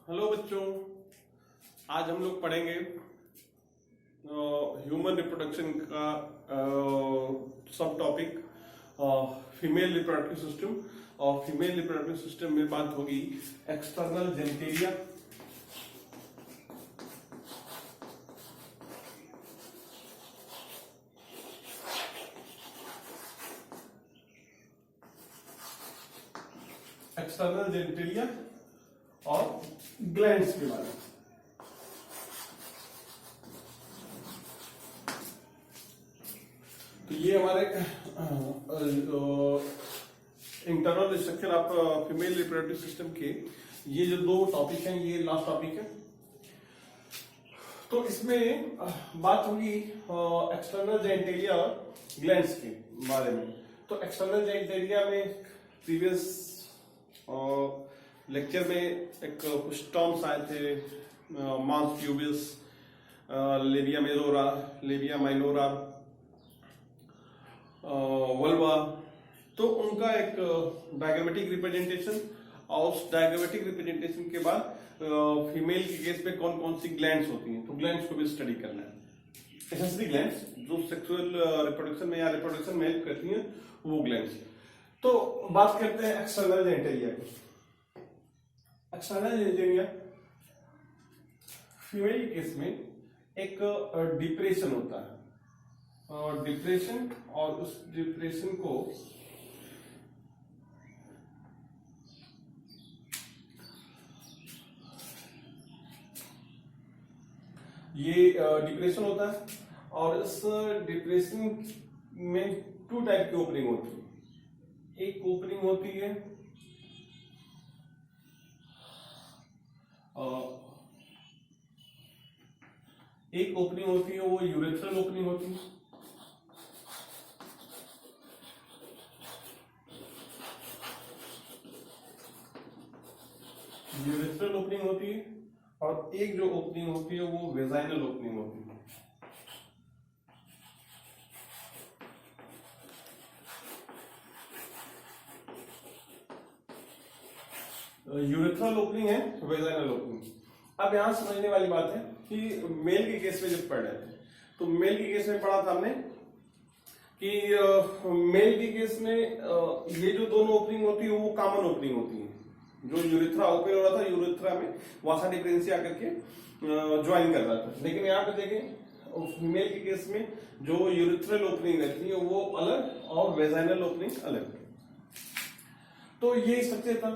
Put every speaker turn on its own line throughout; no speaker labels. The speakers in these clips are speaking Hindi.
हेलो बच्चों, आज हम लोग पढ़ेंगे ह्यूमन रिप्रोडक्शन का सब टॉपिक फीमेल रिप्रोडक्टिव सिस्टम। और फीमेल रिप्रोडक्टिव सिस्टम में बात होगी एक्सटर्नल जेनिटेरिया, और ग्लैंड्स के बारे में। तो ये हमारे internal structure of female reproductive system के ये जो दो टॉपिक हैं, ये लास्ट टॉपिक है। तो इसमें बात होगी एक्सटर्नल जेनिटेरिया और ग्लैंड्स के बारे में। तो एक्सटर्नल जेनिटेरिया में प्रीवियस लेक्चर में एक कुछ टर्म्स आए थे, मांस pubis, labia majora, labia minora, vulva. तो उनका एक डायग्रामेटिक रिप्रेजेंटेशन, और उस डायग्रामेटिक रिप्रेजेंटेशन के बाद फीमेल के केस में कौन कौन सी ग्लैंड्स होती हैं, तो ग्लैंड्स को भी स्टडी करना है। एसेंशियली ग्लैंड्स जो सेक्सुअल रिप्रोडक्शन में या रिप्रोडक्शन में हेल्प करती हैं, वो ग्लैंड्स। तो बात करते हैं एक्सटर्नल जेनिटेरिया की। एक्सटर्नल जेनिटेरिया फीमेल के केस में एक डिप्रेशन होता है, और डिप्रेशन, और उस डिप्रेशन को ये डिप्रेशन होता है, और इस डिप्रेशन में टू टाइप की ओपनिंग होती है। एक ओपनिंग होती है वो यूरेथ्रल ओपनिंग होती है। यूरेथ्रल ओपनिंग होती है, और एक जो ओपनिंग होती है वो वेजाइनल ओपनिंग होती है। यूरेथ्रल ओपनिंग है, वेजाइनल ओपनिंग। अब यहां समझने वाली बात है कि मेल के केस में जब पढ़ रहे थे, तो मेल के केस में पढ़ा था हमने कि मेल के केस में ये जो दोनों ओपनिंग होती है वो कॉमन ओपनिंग होती है। जो यूरेथ्रा ओपन हो रहा था, यूरेथ्रा में वासा डिफरेंशिया करके ज्वाइन कर रहा था। लेकिन यहाँ पे देखें फीमेल के केस में जो यूरेथ्रल ओपनिंग रहती है वो अलग, और वेजाइनल ओपनिंग अलग। तो ये स्ट्रक्चर था,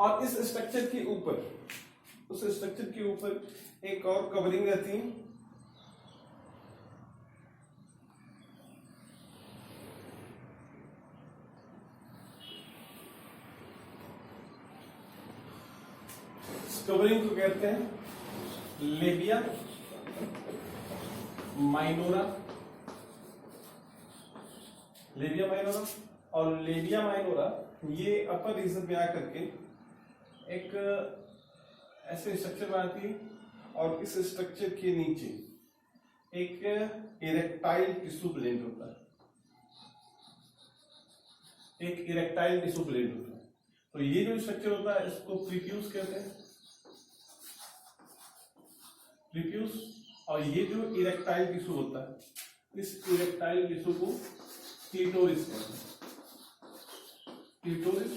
और इस स्ट्रक्चर के ऊपर, उस स्ट्रक्चर के ऊपर एक और कवरिंग रहती है, कवरिंग को कहते हैं लेबिया माइनोरा। लेबिया माइनोरा, और लेबिया माइनोरा ये अपर रीजन में आकर के एक ऐसे स्ट्रक्चर बनाती है, और इस स्ट्रक्चर के नीचे एक इरेक्टाइल टिश्यू प्रेजेंट होता है। एक इरेक्टाइल टिश्यू प्रेजेंट होता है। तो ये जो स्ट्रक्चर होता है इसको प्रीफ्यूज कहते हैं, प्रीफ्यूज। और ये जो इरेक्टाइल टिश्यू होता है, इस इरेक्टाइल टिश्यू को क्लिटोरिस कहते हैं। क्लिटोरिस,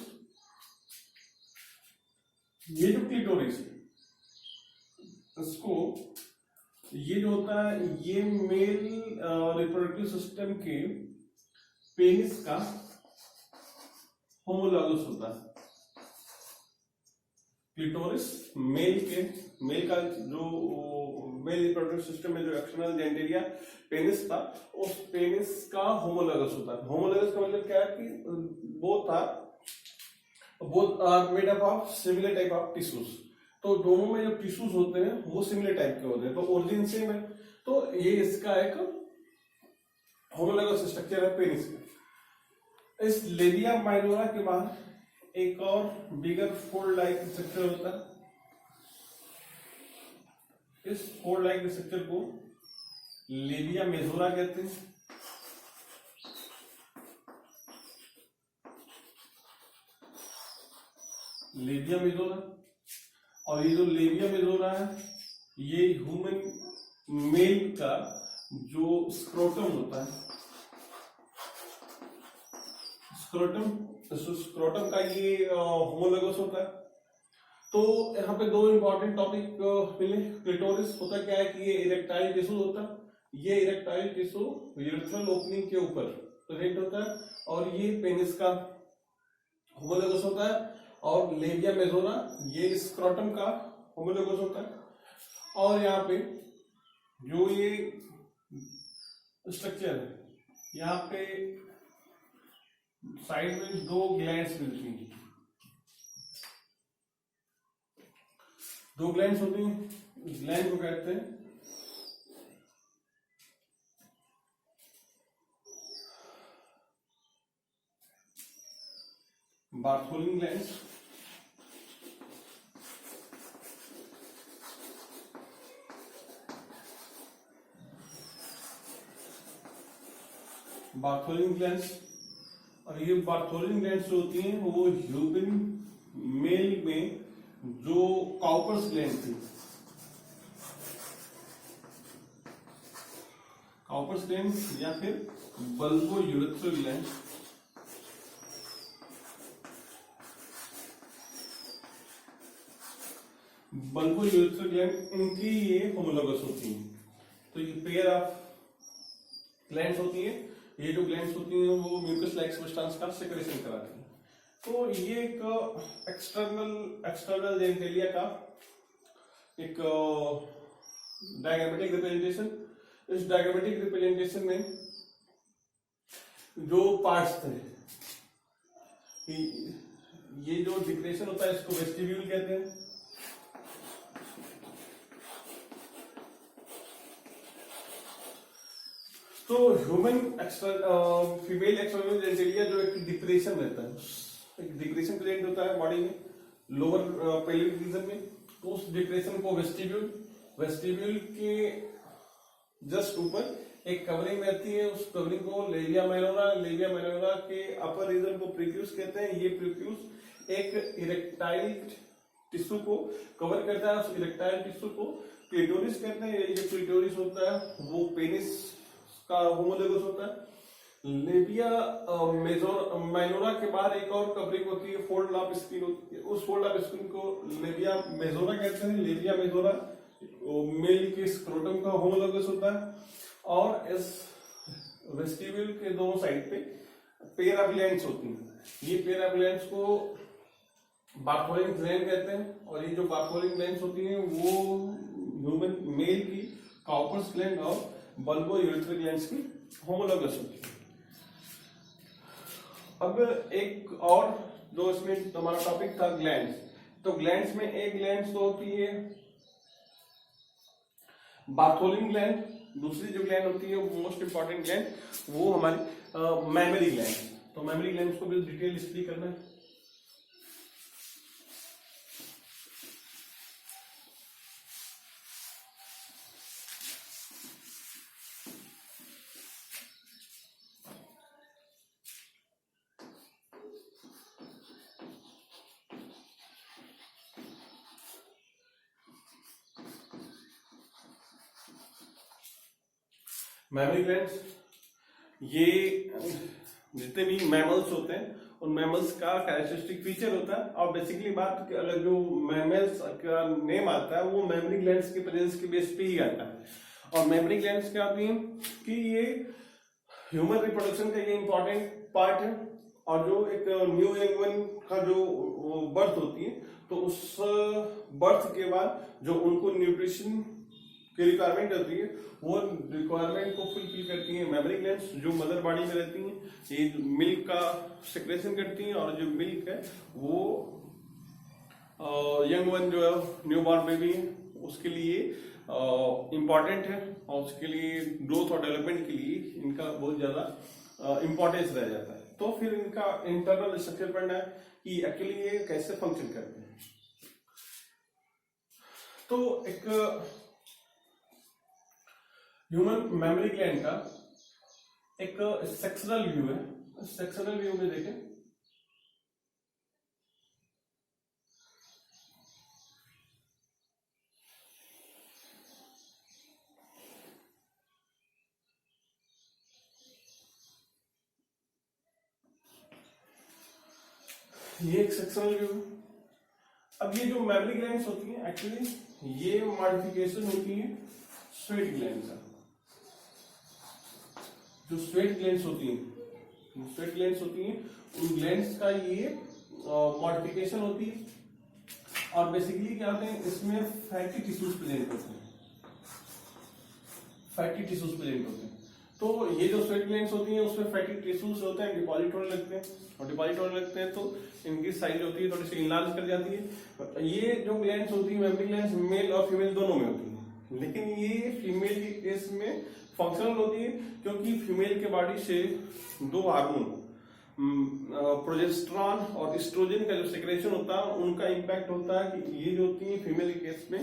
ये जो क्लिटोरिस है इसको, ये जो होता है ये मेल रिप्रोडक्टिव सिस्टम के पेनिस का होमोलॉगस होता है। क्लिटोरिस मेल का जो मेल रिप्रोडक्टिव सिस्टम में जो एक्सटर्नल जेनिटेरिया पेनिस था, उस पेनिस का होमोलॉगस होता है। होमोलॉगस का मतलब क्या है कि both are made up of similar type of tissues. तो दोनों में जो टिश्यूज होते हैं वो सिमिलर टाइप के होते हैं, तो ओरिजिन सेम है। तो ये इसका एक होमोलॉगस स्ट्रक्चर है पेनिस का। इस लेबिया माइनोरा के बाद एक और बिगर फोल्ड लाइक स्ट्रक्चर होता है। इस फोल्ड लाइक स्ट्रक्चर को लेबिया मेजोरा कहते हैं। लेबिया मेजोरा, और ये जो लेबिया मेजोरा है ये ह्यूमन मेल का जो स्क्रोटम होता है, स्क्रोटम का ये होमोलोगस होता है। तो यहाँ पे दो इंपॉर्टेंट टॉपिक मिले। क्लिटोरिस होता क्या है कि ये इरेक्टाइल टिश्यू होता है, ये इरेक्टाइल टिश्यू यूरेथ्रल ओपनिंग के ऊपर प्रेजेंट होता है, और ये पेनिस का होमोलोगस होता है, और लेबिया मेजोरा ये स्क्रोटम का होमोलोगस होता है। और यहाँ पे जो ये स्ट्रक्चर है, यहाँ पे साइड में दो ग्लैंड्स मिलती हैं, दो ग्लैंड्स होती हैं। ग्लैंड को कहते हैं बार्थोलिन ग्लैंड्स, बार्थोलिन ग्लैंड्स। और ये बार्थोलिन ग्लैंड्स जो होती हैं वो ह्यूमन मेल में जो काउपर्स ग्लैंड थी, काउपर्स ग्लैंड या फिर bulbo urethral gland, bulbo urethral gland, इनकी ये होमोलोगस होती हैं। तो ये पेयर ऑफ ग्लैंड्स होती हैं। ये जो ग्लैंड्स होती हैं वो म्यूकस लाइक सब्सटेंस का सेक्रेशन कराती हैं। तो ये एक एक्सटर्नल जेनिटेलिया का एक डायग्रामेटिक रिप्रेजेंटेशन। इस डायग्रामेटिक रिप्रेजेंटेशन में जो पार्ट्स थे, ये जो डिक्रेशन होता है इसको वेस्टिब्यूल कहते हैं, तो ह्यूमन फीमेल एक्सटर्नल जेनिटेलिया जो एक डिप्रेशन रहता है, एक डिप्रेशन प्रेजेंट होता है बॉडी में लोअर पेल्विक रीजन में, तो उस डिप्रेशन को वेस्टिब्यूल के जस्ट ऊपर एक कवरिंग रहती है, उस कवरिंग को लेबिया मेनोरा के अपर रीजन को प्रीक्यूस कहते हैं। ये प्रीक्यूस एक इरेक्टाइल टिश्यू को कवर करता है, उस इरेक्टाइल टिश्यू को क्लिटोरिस कहते हैं। ये क्लिटोरिस होता है वो पेनिस का होमोलोगस होता है। लेबिया मेनोरा के बाद एक और कवरिंग होती है, फोल्ड ऑफ स्किन होती है, उस फोल्ड ऑफ स्किन को लेबिया मेजोरा कहते हैं। लेबिया मेजोरा मेल के स्क्रोटम का होमोलोगस होता है। और इस वेस्टिब्यूल के दोनों साइड पे पेयर ऑफ ग्लैंड्स होती हैं। ये पेयर ऑफ ग्लैंड्स को बार्थोलिन ग्लैंड कहते हैं, और ये जो बार्थोलिन ग्लैंड्स होती हैं वो ह्यूमन मेल की काउपर्स ग्लैंड और बल्बो यूरेथ्रल ग्लैंड्स की होमोलोगस होती है। अब एक और जो इसमें हमारा टॉपिक था ग्लैंड्स, तो ग्लैंड्स में एक ग्लैंड्स तो होती है बार्थोलिन ग्लैंड, दूसरी जो ग्लैंड होती है वो मोस्ट इंपॉर्टेंट ग्लैंड वो हमारी मेमरी ग्लैंड। तो मेमरी ग्लैंड को भी डिटेल स्टडी करना है। मेमरी ग्लैंड्स ये जितने भी मैमल्स होते हैं उन मैमल्स का कैरेक्टरिस्टिक फीचर होता है, और बेसिकली बात अगर जो मैमल्स का नेम आता है वो मेमरी ग्लैंड्स के प्रेजेंस के बेस पे ही आता है। और मेमरी ग्लैंड्स क्या होती हैं कि ये ह्यूमन रिप्रोडक्शन का ये इंपॉर्टेंट पार्ट है, और जो एक न्यू यंग का जो बर्थ होती है तो उस बर्थ के बाद जो उनको न्यूट्रिशन की रिक्वायरमेंट होती है वो रिक्वायरमेंट को फुलफिल करती है मेमरी ग्लैंड्स, जो मदर बॉडी में रहती हैं। ये मिल्क का सेक्रेशन करती हैं, और जो मिल्क है वो यंग वन जो है न्यू बॉर्न बेबी है उसके लिए इम्पॉर्टेंट है, और उसके लिए ग्रोथ और डेवलपमेंट के लिए इनका बहुत ज्यादा इम्पोर्टेंस रह जाता है। तो फिर इनका इंटरनल स्ट्रक्चर पढ़ना है कि एक्चुअली ये कैसे फंक्शन करते हैं। तो एक ह्यूमन मेमरी ग्लैंड का एक सेक्शनल व्यू है। सेक्शनल व्यू में देखें ये एक सेक्शनल व्यू है। अब ये जो मेमरी ग्लैंड्स होती हैं एक्चुअली ये मॉडिफिकेशन होती है स्वेट ग्लैंड का। जो स्वेट ग्लैंड्स होती हैं उन ग्लैंड्स का ये मॉडिफिकेशन होती है। और बेसिकली क्या होते हैं इसमें फैटी टिश्यूज प्रेजेंट होते हैं। तो ये जो स्वेट ग्लैंड्स होती हैं उसमें फैटी टिश्यूज होते हैं, डिपॉजिट होने लगते हैं तो इनकी साइज होती है थोड़ी सी इनलार्ज कर जाती है। ये जो ग्लैंड्स होती है मेमरी ग्लैंड्स मेल और फीमेल दोनों में होती है, लेकिन ये फीमेल के केस में फंक्शनल होती है क्योंकि फीमेल के बॉडी से दो हार्मोन प्रोजेस्टेरॉन और एस्ट्रोजन का जो सेक्रेशन होता है उनका इम्पैक्ट होता है कि ये जो होती है फीमेल के केस में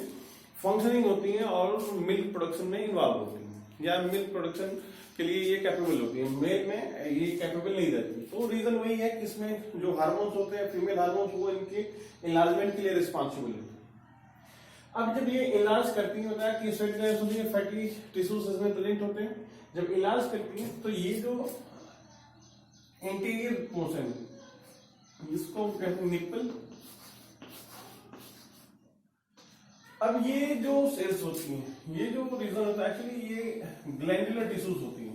फंक्शनिंग होती है और मिल्क प्रोडक्शन में इन्वॉल्व होती है या मिल्क प्रोडक्शन के लिए ये कैपेबल होती है। मेल में ये कैपेबल नहीं रहती। तो रीजन वही है कि इसमें जो हार्मोन्स होते हैं फीमेल हार्मोन्स वो इनके इनलार्जमेंट के लिए रिस्पॉन्सिबल होते हैं। अब जब ये इलाज करती है होता है कि स्वेट ग्लैंड्स होती है फैटी टिश्यूज इसमें प्रेजेंट होते हैं। जब इलाज करती है तो ये जो इंटीरियर पोर्शन इसको कहते हैं निप्पल। अब ये जो सेल्स होती हैं ये जो रीजन होता है एक्चुअली ये ग्लैंडुलर टिश्यूज होती हैं।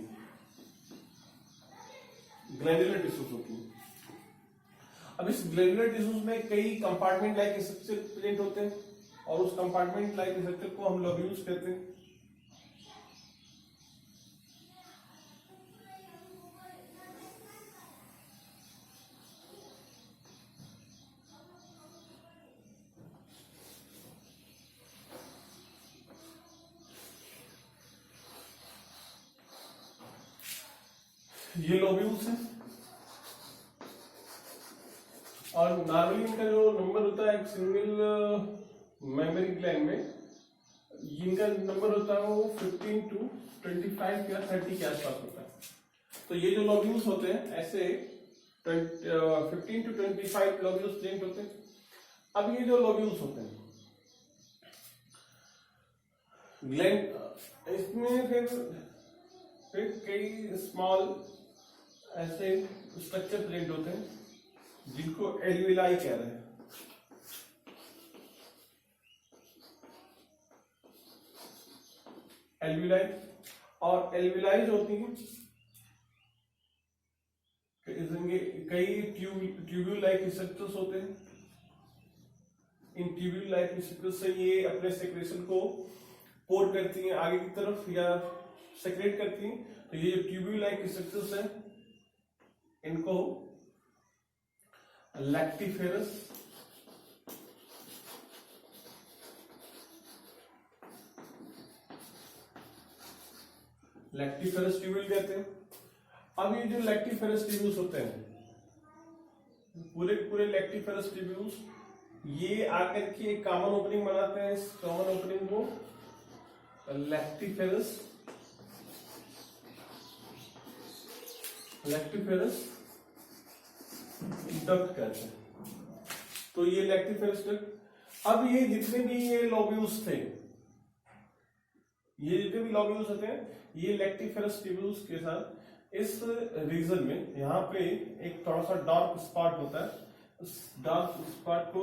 अब इस ग्लैंडुलर टिश्यूज में कई कंपार्टमेंट लाइक स्ट्रक्चर प्रेजेंट होते हैं और उस कंपार्टमेंट लाइक स्ट्रक्चर को हम लोब्यूल्स कहते हैं। ये लोब्यूल्स हैं और नॉर्मली इनका जो नंबर होता है एक सिंगल मेमरी ग्लैंड में इनका नंबर होता है वो 15 to 25 या 30 के आसपास होता है। तो ये जो लोब्यूल्स होते हैं ऐसे 15 to 25 लोब्यूल्स प्रेजेंट होते हैं। अब ये जो लोब्यूल्स होते हैं ग्लैंड इसमें फिर कई स्मॉल ऐसे स्ट्रक्चर प्रेजेंट होते हैं जिनको एल्विलाई कह रहे हैं। एल्विलाई और एल्विलाई जो होती हैं कई ट्यूब्यूल लाइक स्ट्रक्चर्स होते हैं। इन ट्यूब्यूल लाइक स्ट्रक्चर से ये अपने सेक्रेशन को पोर करती हैं आगे की तरफ या सेक्रेट करती हैं। तो ये जो ट्यूब्यूल लाइक स्ट्रक्चर्स हैं इनको लैक्टिफेरस ट्यूब्यूल कहते हैं। अब ये जो लैक्टिफेरस ट्यूब्यूल्स होते हैं पूरे लैक्टिफेरस ट्यूब्यूल्स ये आकर के एक कॉमन ओपनिंग बनाते हैं। इस कॉमन ओपनिंग को लैक्टिफेरस डक्ट कहते हैं। तो ये लैक्टिफेरस डक्ट। अब ये जितने भी ये लोब्यूल्स थे ये जितने भी लोब्यूल्स होते हैं ये लैक्टिफेरस ट्यूब्यूल्स के साथ इस रीजन में यहाँ पे एक थोड़ा सा डार्क स्पॉट होता है। उस डार्क स्पॉट को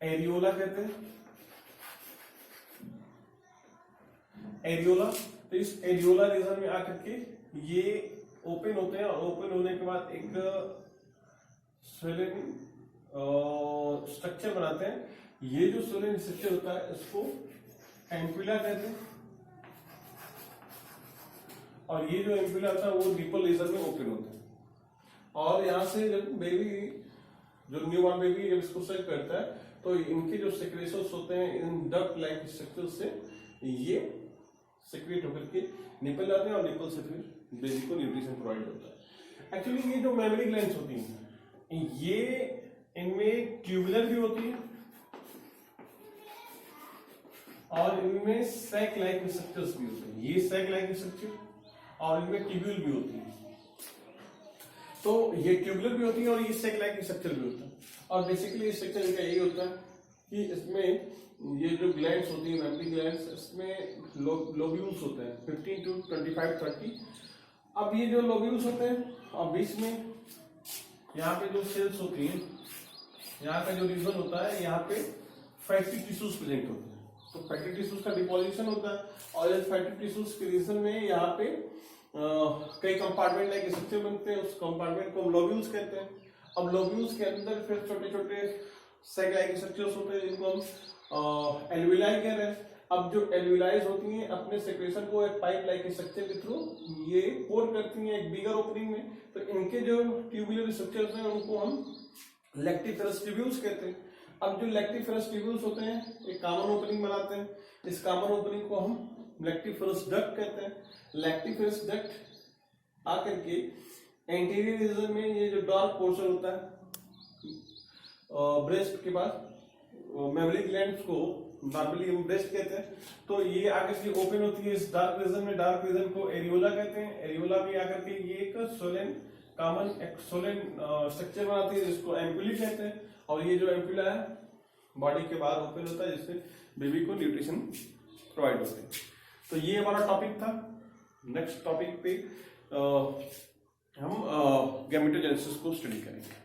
एरियोला कहते हैं। एरियोला। तो इस एरियोला रीजन में आकर के ये ओपन होते हैं और ओपन होने के बाद एक स्वेलिंग स्ट्रक्चर बनाते हैं। ये जो स्वेलिंग स्ट्रक्चर होता है इसको एम्पुला कहते हैं और ये जो एम्पुला होता है वो निपल रीजन में ओपन होता है। और यहाँ से जब बेबी जो न्यूबॉर्न बेबी जब इसको सेक करता है तो इनके जो सेक्रेशंस होते हैं इन डक्ट लाइक स्ट्रक्चर से ये सेक्रेट होकर के निपल जाते हैं और निपल से फिर बेबी को न्यूट्रिशन प्रोवाइड होता है। एक्चुअली ये जो मेमरी ग्लैंड्स होती हैं ये इनमें ट्यूबुलर भी होती है और इनमें सैक लाइक स्ट्रक्चर्स भी होते हैं। ये सैक लाइक स्ट्रक्चर और इनमें ट्यूब्यूल भी होती है। तो ये ट्यूबुलर भी होती है और ये सैक लाइक स्ट्रक्चर भी होता है। और बेसिकली स्ट्रक्चर इनका यही होता है कि इसमें ये जो ग्लैंड्स होती है मेमरी ग्लैंड्स इसमें लोब्यूल्स होते हैं 15 to 25 30। अब ये जो लोब्यूल्स होते हैं और बीच में यहाँ पे जो सेल्स होती हैं, यहाँ का जो रीजन होता है, यहाँ पे फैटी टिश्यूज प्रेजेंट होते हैं। तो फैटी टिश्यूज का डिपोजिशन होता है, और इस फैटी टिश्यूज के रीजन में यहाँ पे कई कंपार्टमेंट लाइक स्ट्रक्चर बनते हैं। उस कंपार्टमेंट को हम लोब्यूल्स कहते हैं। अब लोब्यूल्स के अंदर फिर छोटे छोटे सेक लाइक स्ट्रक्चर्स होते हैं, जिनको हम एल्विलाई कह रहे हैं। अब जो एल्विलाइज होती हैं अपने सेक्रेशन को एक पाइप लाइक स्ट्रक्चर के थ्रू ये पोर करती हैं एक बिगर ओपनिंग में। तो इनके जो ट्यूबुलर स्ट्रक्चर्स हैं उनको हम लैक्टिफेरस ट्यूब्यूल्स कहते हैं। अब जो लैक्टिफेरस ट्यूब्यूल्स होते हैं एक कॉमन ओपनिंग बनाते हैं। इस कॉमन ओपनिंग को हम लैक्टिफेरस डक्ट कहते हैं। लैक्टिफेरस डक्ट आकर के एंटीरियर रीजन में ये जो डार्क पोर्शन होता है ब्रेस्ट के पास, मेमोरी ग्लैंड्स को नॉर्मली हम ब्रेस्ट कहते हैं। तो ये आगे से ओपन होती है इस डार्क रीजन में। डार्क रीजन को एरियोला कहते हैं। एरियोला भी आकर के ये एक सोलेन कॉमन एक सोलेन स्ट्रक्चर बनाती है, जिसको एम्पुली कहते हैं। और ये जो एम्पुला है बॉडी के बाहर ओपन होता है, जिससे बेबी को न्यूट्रिशन प्रोवाइड होते हैं। तो ये हमारा टॉपिक था। नेक्स्ट टॉपिक पे हम गैमेटोजेनेसिस को स्टडी करेंगे।